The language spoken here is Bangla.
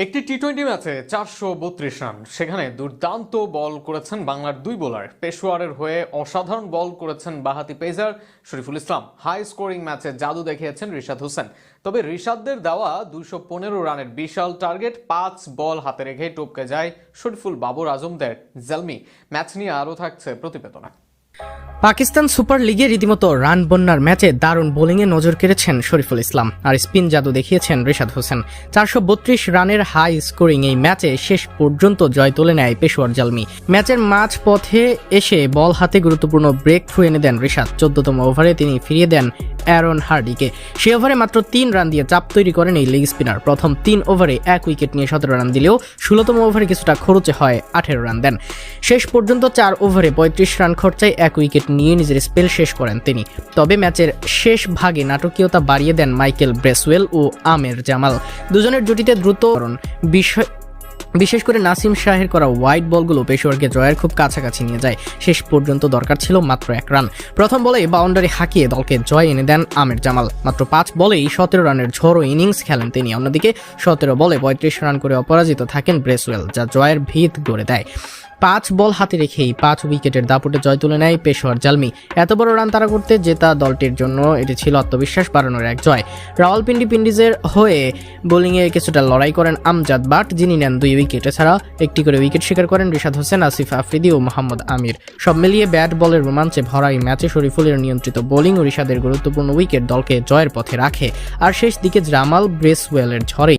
একটি টি-20 ম্যাচে 432 রান, সেখানে দুর্দান্ত বল করেছেন বাংলার দুই বোলার। পেশোয়ারের হয়ে অসাধারণ বল করেছেন বাঁহাতি pacer Shariful Islam. High scoring ম্যাচে জাদু দেখিয়েছেন রিশাদ হোসেন। তবে রিশাদদের দেওয়া 215 রানের বিশাল টার্গেট 5 বল হাতে রেখে টপকে যায় শরীফুল বাবর আজমদের জেলমি। ম্যাচ নিয়ে আরও থাকছে প্রতিবেদনে। পাকিস্তান সুপার লিগে রীতিমতো রান বন্যার ম্যাচে দারুণ বোলিংয়ে নজর কেড়েছেন শরীফুল ইসলাম, আর স্পিন জাদু দেখিয়েছেন রিশাদ হোসেন। 432 রানের হাই স্কোরিং এই ম্যাচে শেষ পর্যন্ত জয় তুলে নেয় পেশোয়ার জালমি। ম্যাচের মাঝ পথে এসে বল হাতে গুরুত্বপূর্ণ ব্রেক থ্রু এনে দেন রিশাদ। 14তম ওভারে তিনি ফিরিয়ে দেন অ্যারন হার্ডিকে। সে ওভারে মাত্র 3 রান দিয়ে চাপ তৈরি করেন এই লেগ স্পিনার। প্রথম 3 ওভারে 1 উইকেট নিয়ে 17 রান দিলেও 16তম ওভারে কিছুটা খরচে হয় 18 রান দেন। শেষ পর্যন্ত 4 ওভারে 35 রান খরচায় 1 উইকেট নিয়ে নিজের স্পেল শেষ করেন তিনি। তবে ম্যাচের শেষ ভাগে নাটকীয়তা বাড়িয়ে দেন মাইকেল ব্রেসওয়েল ও আমের জামাল। দুজনের জুটিতে দ্রুত বিশেষ করে নাসিম শাহের করা ওয়াইড বলগুলো পেশোয়ারকে জয়ের খুব কাছাকাছি নিয়ে যায়। শেষ পর্যন্ত দরকার ছিল মাত্র 1 রান। প্রথম বলে বাউন্ডারি হাঁকিয়ে দলকে জয় এনে দেন আমের জামাল। মাত্র 5 বলেই 17 রানের ঝড়ো ইনিংস খেলেন তিনি। অন্যদিকে 17 বলে 35 রান করে অপরাজিত থাকেন ব্রেসওয়েল, যা জয়ের ভিত গড়ে দেয়। 5 বল হাতে রেখেই 5 উইকেটের দাপটে জয় তুলে নেয় পেশোয়ার জালমি। এত বড় রান তাড়া করতে জেতা দলটির জন্য এটি ছিল আত্মবিশ্বাস বাড়ানোর এক জয়। রাওয়ালপিন্ডি পিন্ডিজের হয়ে বোলিংয়ে কিছুটা লড়াই করেন আমজাদ বাট, যিনি নেন 2 উইকেট। এছাড়া একটি করে উইকেট শিকার করেন রিশাদ হোসেন, আসিফ আফ্রিদি ও মোহাম্মদ আমির। সব মিলিয়ে ব্যাট বলের রোমাঞ্চে ভরা এই ম্যাচে শরীফুলের নিয়ন্ত্রিত বোলিং ও রিশাদের গুরুত্বপূর্ণ উইকেট দলকে জয়ের পথে রাখে। আর শেষ দিকে জামাল ব্রেসওয়েলের ঝড়ে